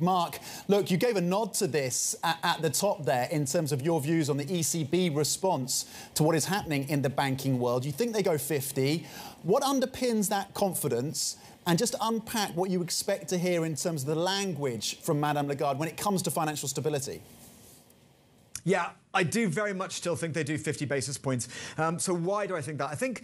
Mark, look, you gave a nod to this at the top there in terms of your views on the ECB response to what is happening in the banking world. You think they go 50. What underpins that confidence? And just unpack what you expect to hear in terms of the language from Madame Lagarde when it comes to financial stability. Yeah, I do very much still think they do 50 basis points. So why do I think that? I think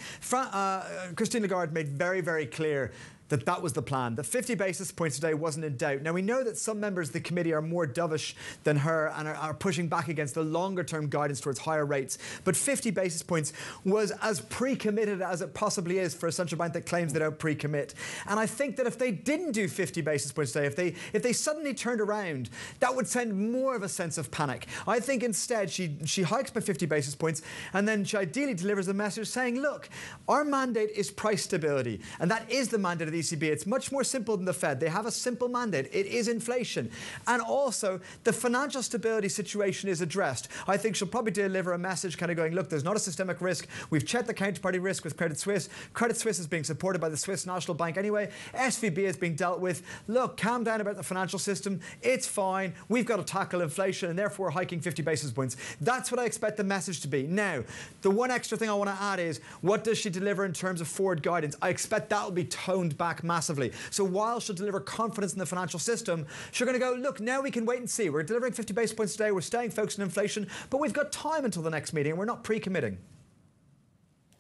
Christine Lagarde made very, very clear that that was the plan. The 50 basis points today wasn't in doubt. Now, we know that some members of the committee are more dovish than her and are pushing back against the longer-term guidance towards higher rates. But 50 basis points was as pre-committed as it possibly is for a central bank that claims they don't pre-commit. And I think that if they didn't do 50 basis points today, if they suddenly turned around, that would send more of a sense of panic. I think instead she hikes by 50 basis points and then she ideally delivers a message saying, look, our mandate is price stability. And that is the mandate of the ECB. It's much more simple than the Fed. They have a simple mandate. It is inflation. And also, the financial stability situation is addressed. I think she'll probably deliver a message kind of going, look, there's not a systemic risk. We've checked the counterparty risk with Credit Suisse. Credit Suisse is being supported by the Swiss National Bank anyway. SVB is being dealt with. Look, calm down about the financial system. It's fine. We've got to tackle inflation and therefore hiking 50 basis points. That's what I expect the message to be. Now, the one extra thing I want to add is, what does she deliver in terms of forward guidance? I expect that will be toned back massively. So while she'll deliver confidence in the financial system, she's going to go, look, now we can wait and see. We're delivering 50 basis points today. We're staying focused on inflation, but we've got time until the next meeting and we're not pre-committing.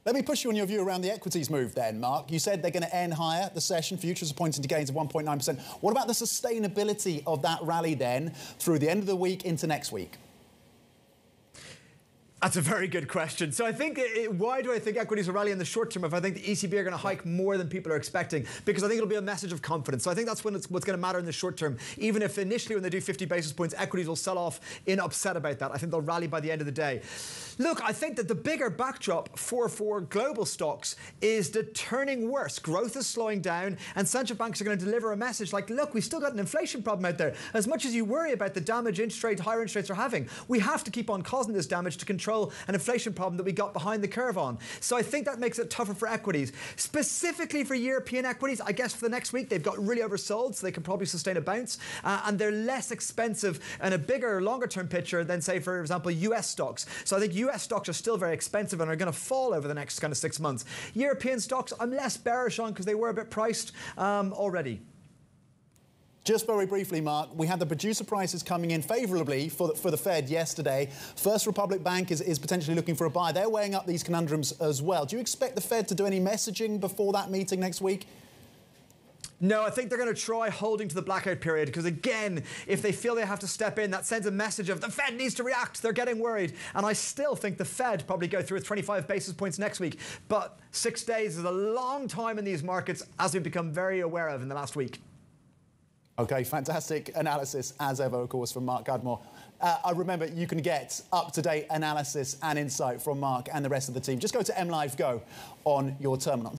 Let me push you on your view around the equities move then, Mark. You said they're going to end higher, the session. Futures are pointing to gains of 1.9%. What about the sustainability of that rally then through the end of the week into next week? That's a very good question. So I think, why do I think equities will rally in the short term if I think the ECB are going to hike more than people are expecting? Because I think it'll be a message of confidence. So I think that's what's going to matter in the short term. Even if initially when they do 50 basis points, equities will sell off in upset about that. I think they'll rally by the end of the day. Look, I think that the bigger backdrop for global stocks is the turning worse. Growth is slowing down and central banks are going to deliver a message like, look, we've still got an inflation problem out there. As much as you worry about the damage higher interest rates are having, we have to keep on causing this damage to control an inflation problem that we got behind the curve on. So I think that makes it tougher for equities. Specifically for European equities, I guess for the next week, they've got really oversold, so they can probably sustain a bounce. And they're less expensive and a bigger, longer-term picture than, say, for example, US stocks. So I think US stocks are still very expensive and are going to fall over the next kind of 6 months. European stocks, I'm less bearish on because they were a bit priced already. Just very briefly, Mark, we had the producer prices coming in favourably for the Fed yesterday. First Republic Bank is potentially looking for a buy. They're weighing up these conundrums as well. Do you expect the Fed to do any messaging before that meeting next week? No, I think they're going to try holding to the blackout period because, again, if they feel they have to step in, that sends a message of the Fed needs to react. They're getting worried. And I still think the Fed probably go through with 25 basis points next week. But 6 days is a long time in these markets, as we've become very aware of in the last week. OK, fantastic analysis, as ever, of course, from Mark Cudmore. I remember you can get up-to-date analysis and insight from Mark and the rest of the team. Just go to MLive Go on your terminal.